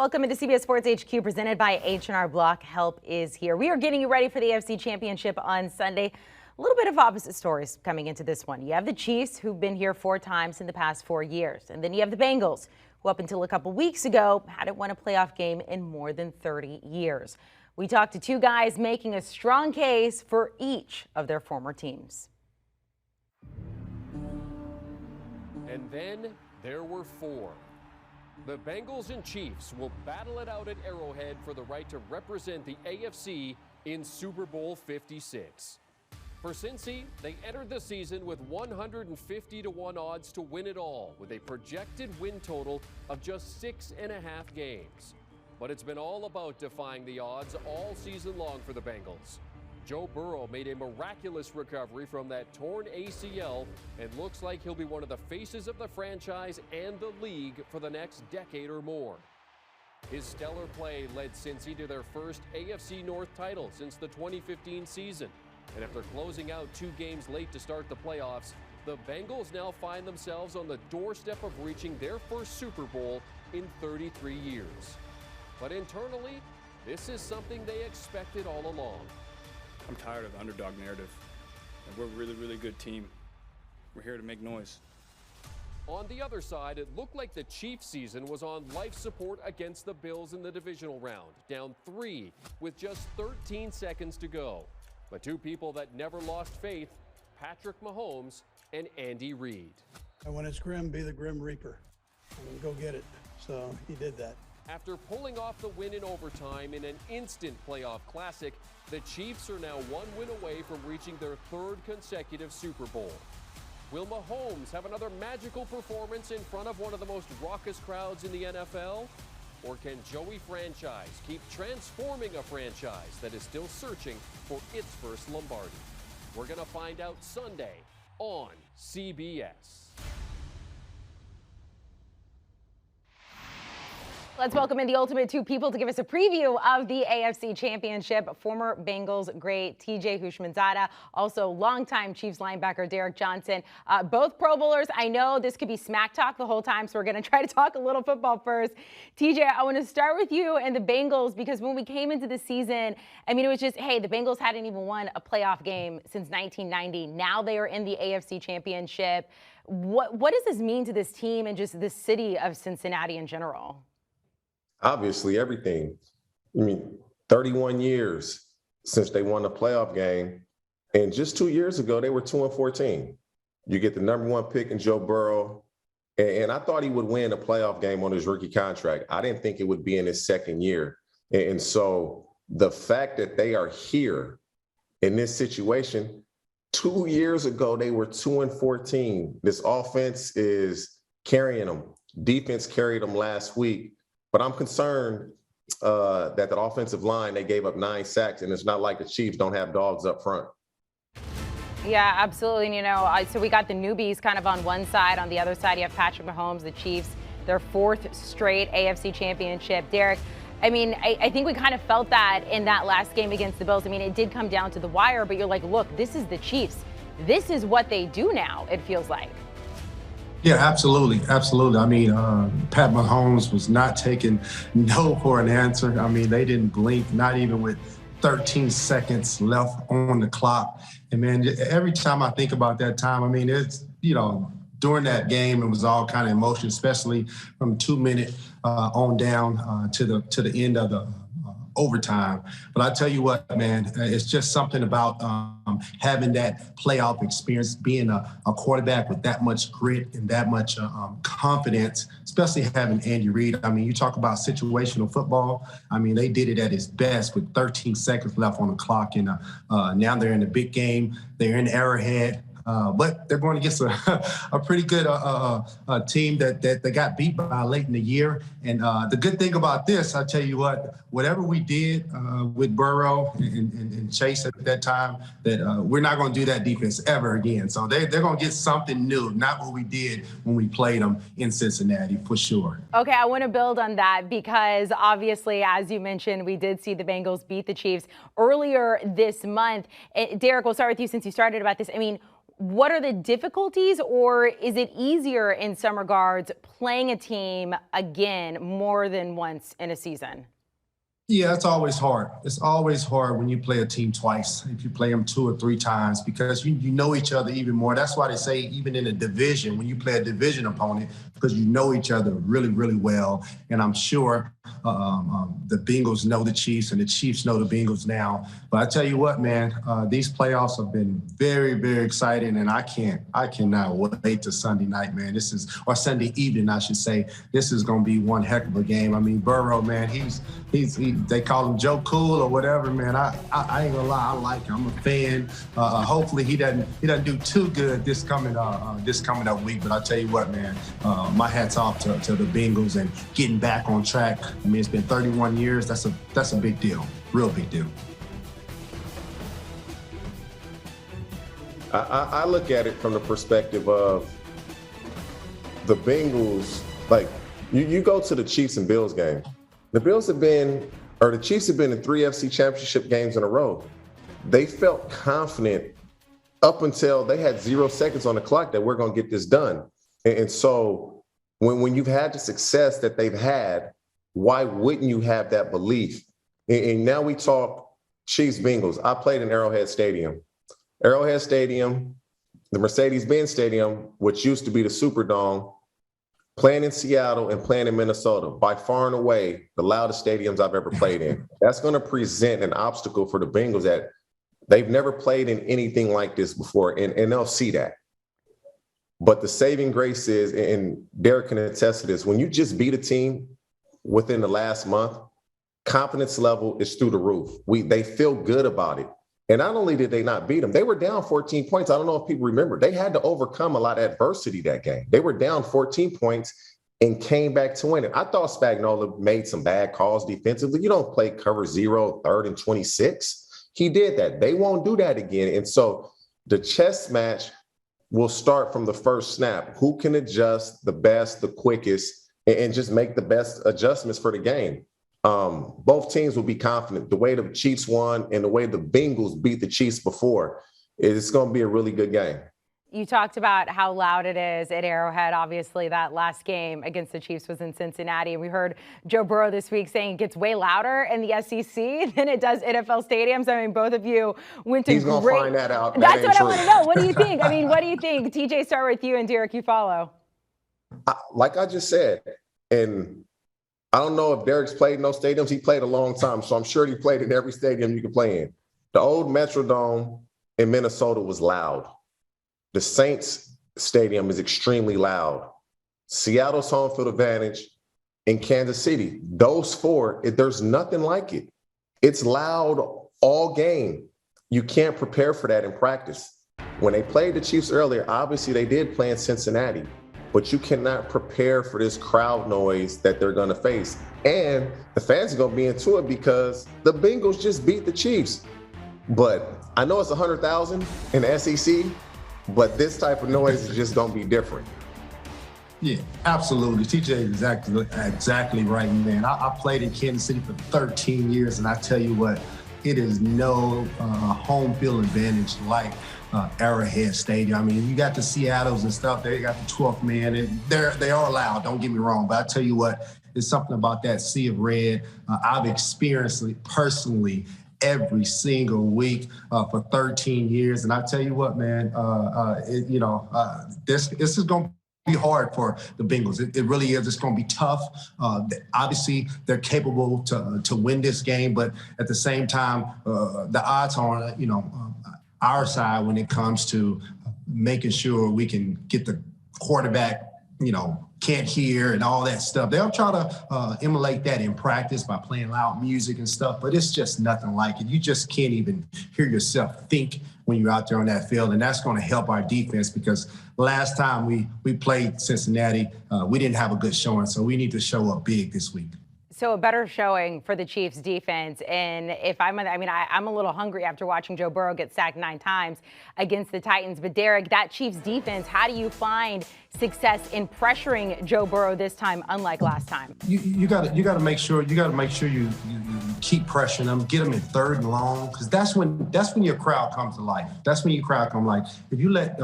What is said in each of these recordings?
Welcome into CBS Sports HQ, presented by H&R Block. Help is here. We are getting you ready for the AFC Championship on Sunday. A little bit of opposite stories coming into this one. You have the Chiefs, who've been here 4 times in the past 4 years. And then you have the Bengals, who up until a couple weeks ago hadn't won a playoff game in more than 30 years. We talked to 2 guys making a strong case for each of their former teams. And then there were 4. The Bengals and Chiefs will battle it out at Arrowhead for the right to represent the AFC in Super Bowl 56. For Cincy, they entered the season with 150-1 odds to win it all, with a projected win total of just 6.5 games. But it's been all about defying the odds all season long for the Bengals. Joe Burrow made a miraculous recovery from that torn ACL and looks like he'll be one of the faces of the franchise and the league for the next decade or more. His stellar play led Cincy to their first AFC North title since the 2015 season. And after closing out 2 games late to start the playoffs, the Bengals now find themselves on the doorstep of reaching their first Super Bowl in 33 years. But internally, this is something they expected all along. I'm tired of the underdog narrative. And we're a really, really good team. We're here to make noise. On the other side, it looked like the Chiefs season was on life support against the Bills in the divisional round, down 3 with just 13 seconds to go. But 2 people that never lost faith, Patrick Mahomes and Andy Reid. And when it's grim, be the Grim Reaper and go get it. So he did that. After pulling off the win in overtime in an instant playoff classic, the Chiefs are now 1 win away from reaching their 3rd consecutive Super Bowl. Will Mahomes have another magical performance in front of one of the most raucous crowds in the NFL? Or can Joey Franchise keep transforming a franchise that is still searching for its first Lombardi? We're going to find out Sunday on CBS. Let's welcome in the ultimate 2 people to give us a preview of the AFC Championship. Former Bengals great TJ Houshmandzadeh, also longtime Chiefs linebacker Derrick Johnson. Both Pro Bowlers. I know this could be smack talk the whole time, so we're going to try to talk a little football first. TJ, I want to start with you and the Bengals, because when we came into the season, I mean, it was just, hey, the Bengals hadn't even won a playoff game since 1990. Now they are in the AFC Championship. What does this mean to this team and just the city of Cincinnati in general? Obviously, everything. I mean, 31 years since they won a playoff game. And just 2 years ago, they were 2-14. You get the number 1 pick in Joe Burrow. And I thought he would win a playoff game on his rookie contract. I didn't think it would be in his 2nd year. And so the fact that they are here in this situation, 2 years ago, they were 2-14. This offense is carrying them. Defense carried them last week. But I'm concerned that the offensive line, they gave up 9 sacks, and it's not like the Chiefs don't have dogs up front. Yeah, absolutely. And, you know, so we got the newbies kind of on one side. On the other side, you have Patrick Mahomes, the Chiefs, their 4th straight AFC Championship. Derrick, I mean, I think we kind of felt that in that last game against the Bills. I mean, it did come down to the wire, but you're like, look, this is the Chiefs. This is what they do now, it feels like. Yeah, absolutely. Absolutely. I mean, Pat Mahomes was not taking no for an answer. I mean, they didn't blink, not even with 13 seconds left on the clock. And man, every time I think about that time, I mean, it's, you know, during that game, it was all kind of emotion, especially from 2-minute on down to the end of the overtime. But I tell you what, man, it's just something about having that playoff experience, being a quarterback with that much grit and that much confidence, especially having Andy Reid. I mean, you talk about situational football. I mean, they did it at its best with 13 seconds left on the clock. And now they're in a big game. They're in Arrowhead. But they're going against a pretty good team that they got beat by late in the year. And the good thing about this, I tell you what, whatever we did with Burrow and Chase at that time, that we're not going to do that defense ever again. So they're going to get something new, not what we did when we played them in Cincinnati, for sure. Okay, I want to build on that because obviously, as you mentioned, we did see the Bengals beat the Chiefs earlier this month. Derrick, we'll start with you since you started about this. I mean, What are the difficulties, or is it easier in some regards playing a team again more than once in a season? Yeah, it's always hard. It's always hard when you play a team twice, if you play them 2 or 3 times, because you know each other even more. That's why they say even in a division, when you play a division opponent, because you know each other really, really well. And I'm sure the Bengals know the Chiefs and the Chiefs know the Bengals now. But I tell you what, man, these playoffs have been very, very exciting, and I cannot wait to Sunday night, man. Or Sunday evening, I should say. This is going to be one heck of a game. I mean, Burrow, man, they call him Joe Cool or whatever, man. I ain't gonna lie, I like him. I'm a fan. Hopefully he doesn't do too good this coming up week. But I tell you what, man, my hat's off to the Bengals and getting back on track. I mean, it's been 31 years. That's a big deal, real big deal. I look at it from the perspective of the Bengals. Like, you go to the Chiefs and Bills game. The Chiefs have been in 3 FC championship games in a row. They felt confident up until they had 0 seconds on the clock that we're going to get this done. And so when you've had the success that they've had, why wouldn't you have that belief? And now we talk Chiefs Bengals. I played in Arrowhead Stadium. Arrowhead Stadium, the Mercedes-Benz Stadium, which used to be the Superdome, playing in Seattle and playing in Minnesota, by far and away the loudest stadiums I've ever played in. That's going to present an obstacle for the Bengals that they've never played in anything like this before, and they'll see that. But the saving grace is, and Derek can attest to this, when you just beat a team within the last month, confidence level is through the roof. They feel good about it. And not only did they not beat them, they were down 14 points. I don't know if people remember. They had to overcome a lot of adversity that game. They were down 14 points and came back to win it. I thought Spagnuolo made some bad calls defensively. You don't play cover 0, 3rd and 26. He did that. They won't do that again. And so the chess match will start from the first snap. Who can adjust the best, the quickest, and just make the best adjustments for the game? Both teams will be confident. The way the Chiefs won and the way the Bengals beat the Chiefs before, it's going to be a really good game. You talked about how loud it is at Arrowhead. Obviously, that last game against the Chiefs was in Cincinnati. And we heard Joe Burrow this week saying it gets way louder in the SEC than it does NFL stadiums. I mean, both of you went to He's going to find that out. That's what I want to know. What do you think? I mean, what do you think? TJ, start with you, and Derek, you follow. Like I just said, and I don't know if Derek's played in those stadiums. He played a long time, so I'm sure he played in every stadium you can play in. The old Metrodome in Minnesota was loud. The Saints Stadium is extremely loud. Seattle's home field advantage in Kansas City. Those 4, there's nothing like it. It's loud all game. You can't prepare for that in practice. When they played the Chiefs earlier, obviously they did play in Cincinnati, but you cannot prepare for this crowd noise that they're going to face. And the fans are going to be into it because the Bengals just beat the Chiefs. But I know it's 100,000 in the SEC, but this type of noise is just going to be different. Yeah, absolutely. TJ is exactly right, man. I played in Kansas City for 13 years, and I tell you what, it is no home field advantage like Arrowhead Stadium. I mean, you got the Seattles and stuff. They got the 12th man, and they are loud. Don't get me wrong, but I tell you what, there's something about that sea of red. I've experienced it personally every single week for 13 years, and I tell you what, man, this is going to be hard for the Bengals. It really is. It's going to be tough. Obviously, they're capable to win this game, but at the same time, the odds are on our side when it comes to making sure we can get the quarterback, can't hear and all that stuff. They'll try to emulate that in practice by playing loud music and stuff, but it's just nothing like it. You just can't even hear yourself think when you're out there on that field, and that's going to help our defense because last time we played Cincinnati, we didn't have a good showing, so we need to show up big this week. So a better showing for the Chiefs defense. And I'm a little hungry after watching Joe Burrow get sacked 9 times against the Titans. But Derek, that Chiefs defense, how do you find success in pressuring Joe Burrow this time, unlike last time? You got to make sure you keep pressuring them, get them in 3rd and long, because that's when your crowd comes to life. That's when your crowd come like if you let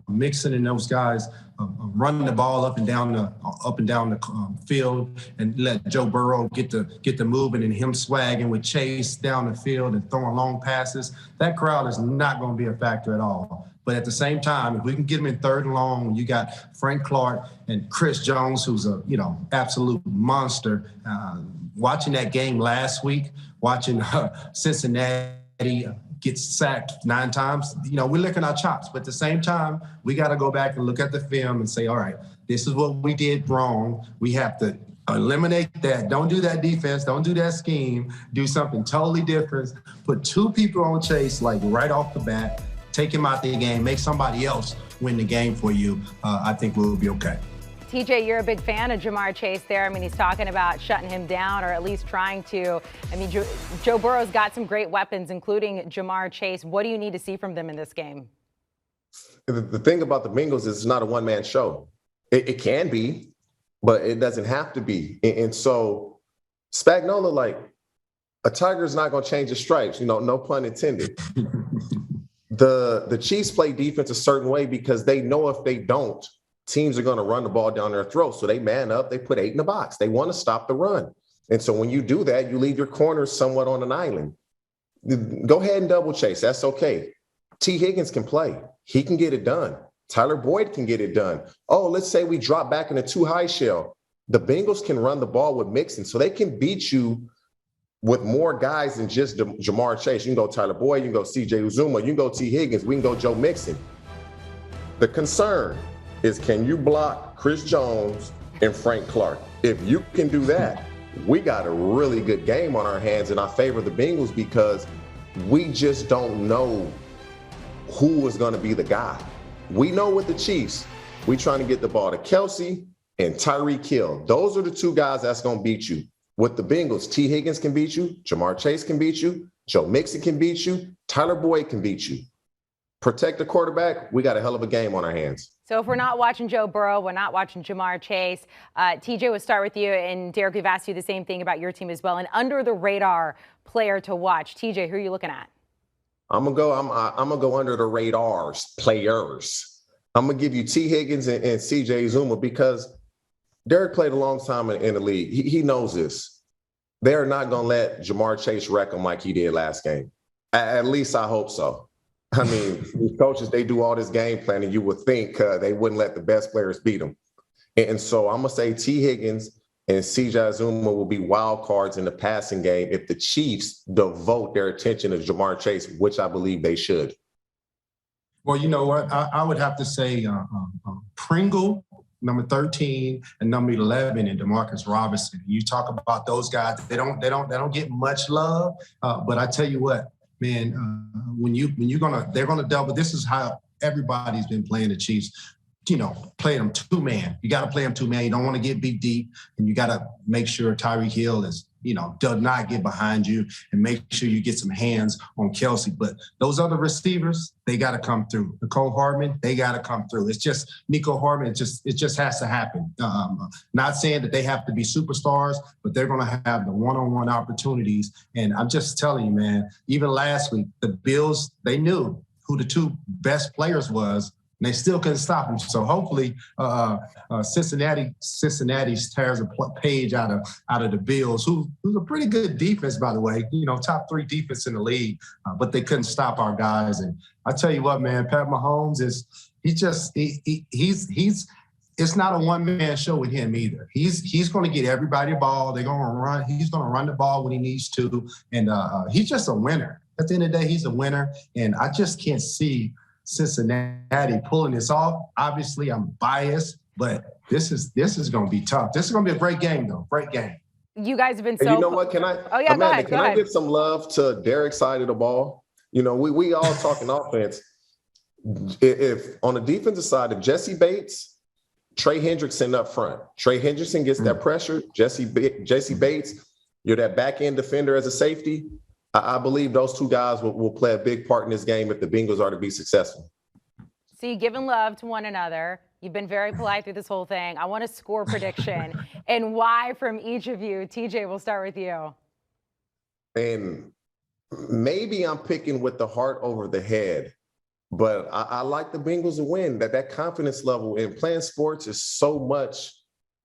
Mixon and those guys run the ball up and down the field and let Joe Burrow get the moving and him swagging with Chase down the field and throwing long passes, that crowd is not going to be a factor at all. But at the same time, if we can get them in 3rd and long, you got Frank Clark and Chris Jones, who's a absolute monster. Watching that game last week, watching Cincinnati get sacked 9 times, we're licking our chops. But at the same time, we got to go back and look at the film and say, all right, this is what we did wrong. We have to eliminate that. Don't do that defense. Don't do that scheme. Do something totally different. Put 2 people on Chase, like right off the bat. Take him out the game, make somebody else win the game for you. I think we'll be okay. TJ, you're a big fan of Ja'Marr Chase there. I mean, he's talking about shutting him down or at least trying to. I mean, Joe Burrow's got some great weapons, including Ja'Marr Chase. What do you need to see from them in this game? The thing about the Bengals is it's not a one-man show. It can be, but it doesn't have to be. And so Spagnuolo, like, a tiger's not going to change his stripes, no pun intended. The Chiefs play defense a certain way because they know if they don't, teams are going to run the ball down their throat. So they man up, they put 8 in the box. They want to stop the run. And so when you do that, you leave your corners somewhat on an island. Go ahead and double chase. That's okay. T. Higgins can play. He can get it done. Tyler Boyd can get it done. Oh, let's say we drop back in a 2 high shell. The Bengals can run the ball with Mixon, so they can beat you with more guys than just Ja'Marr Chase. You can go Tyler Boyd, you can go C.J. Uzomah, you can go T. Higgins, we can go Joe Mixon. The concern is, can you block Chris Jones and Frank Clark? If you can do that, we got a really good game on our hands, and I favor the Bengals because we just don't know who is going to be the guy. We know with the Chiefs, we trying to get the ball to Kelce and Tyreek Hill. Those are the 2 guys that's going to beat you. With the Bengals, T. Higgins can beat you, Ja'Marr Chase can beat you, Joe Mixon can beat you, Tyler Boyd can beat you. Protect the quarterback, we got a hell of a game on our hands. So if we're not watching Joe Burrow, we're not watching Ja'Marr Chase. TJ, we'll start with you, and Derek, we've asked you the same thing about your team as well. An under-the-radar player to watch. TJ, who are you looking at? I'm gonna go under the radars players. I'm gonna give you T. Higgins and C.J. Uzomah because Derek played a long time in the league. He knows this. They're not going to let Ja'Marr Chase wreck him like he did last game. At least I hope so. I mean, coaches, they do all this game planning. You would think they wouldn't let the best players beat them. And so I'm going to say T. Higgins and C.J. Uzomah will be wild cards in the passing game if the Chiefs devote their attention to Ja'Marr Chase, which I believe they should. Well, you know what? I would have to say Pringle, number 13, and number 11, and Demarcus Robinson. You talk about those guys; they don't get much love. But I tell you what, man, they're gonna double. This is how everybody's been playing the Chiefs. Play them 2-man. You got to play them 2-man. You don't want to get beat deep, and you got to make sure Tyreek Hill does not get behind you, and make sure you get some hands on Kelce. But those other receivers, they got to come through. Nicole Hardman, they got to come through. It's just Nico Hardman. It just has to happen. Not saying that they have to be superstars, but they're going to have the one-on-one opportunities. And I'm just telling you, man. Even last week, the Bills, they knew who the 2 best players was. And they still couldn't stop him. So hopefully, Cincinnati tears a page out of the Bills, who's a pretty good defense, by the way. Top 3 defense in the league, but they couldn't stop our guys. And I tell you what, man, Pat Mahomes it's not a one-man show with him either. He's going to get everybody a ball. They're going to run. He's going to run the ball when he needs to, and he's just a winner. At the end of the day, he's a winner, and I just can't see Cincinnati pulling this off. Obviously, I'm biased, but this is going to be tough. This is going to be a great game, though. Great game. You guys have been so. And you know what? Can I? Oh yeah, Amanda, go ahead. I give some love to Derek's side of the ball? We all talking offense. If on the defensive side, if Jesse Bates, Trey Hendrickson up front, Trey Hendrickson gets that pressure. Jesse Bates, you're that back end defender as a safety. I believe those 2 guys will play a big part in this game if the Bengals are to be successful. So you've given love to one another. You've been very polite through this whole thing. I want a score prediction and why from each of you. TJ, we'll start with you. And maybe I'm picking with the heart over the head, but I like the Bengals to win. That confidence level in playing sports is so much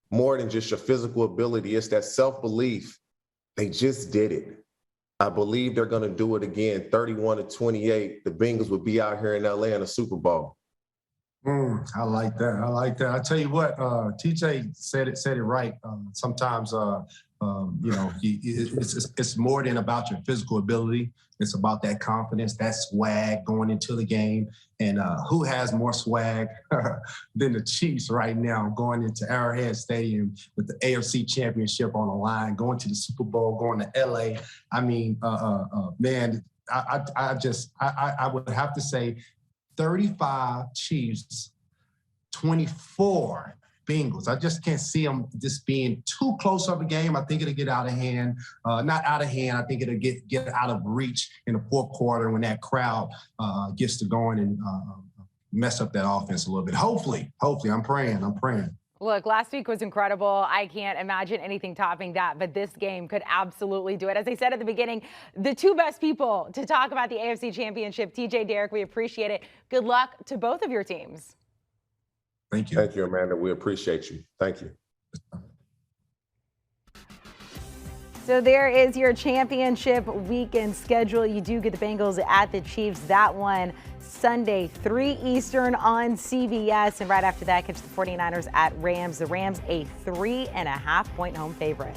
more than just your physical ability. It's that self-belief. They just did it. I believe they're going to do it again. 31-28. The Bengals will be out here in LA in a Super Bowl. I like that. I like that. I tell you what, TJ said it right. Sometimes, it's more than about your physical ability. It's about that confidence, that swag going into the game. And who has more swag than the Chiefs right now, going into Arrowhead Stadium with the AFC Championship on the line, going to the Super Bowl, going to LA. I mean, man, I would have to say 35 Chiefs, 24 Bengals. I just can't see them just being too close of a game. I think it'll get out of hand. Not out of hand. I think it'll get out of reach in the fourth quarter when that crowd gets to going and mess up that offense a little bit. Hopefully, I'm praying. Look, last week was incredible. I can't imagine anything topping that, but this game could absolutely do it. As I said at the beginning, the two best people to talk about the AFC Championship, TJ, Derek, we appreciate it. Good luck to both of your teams. Thank you. Thank you, Amanda. We appreciate you. Thank you. So there is your championship weekend schedule. You do get the Bengals at the Chiefs. That one Sunday, 3 Eastern on CBS. And right after that, catch the 49ers at Rams. The Rams a 3.5-point home favorite.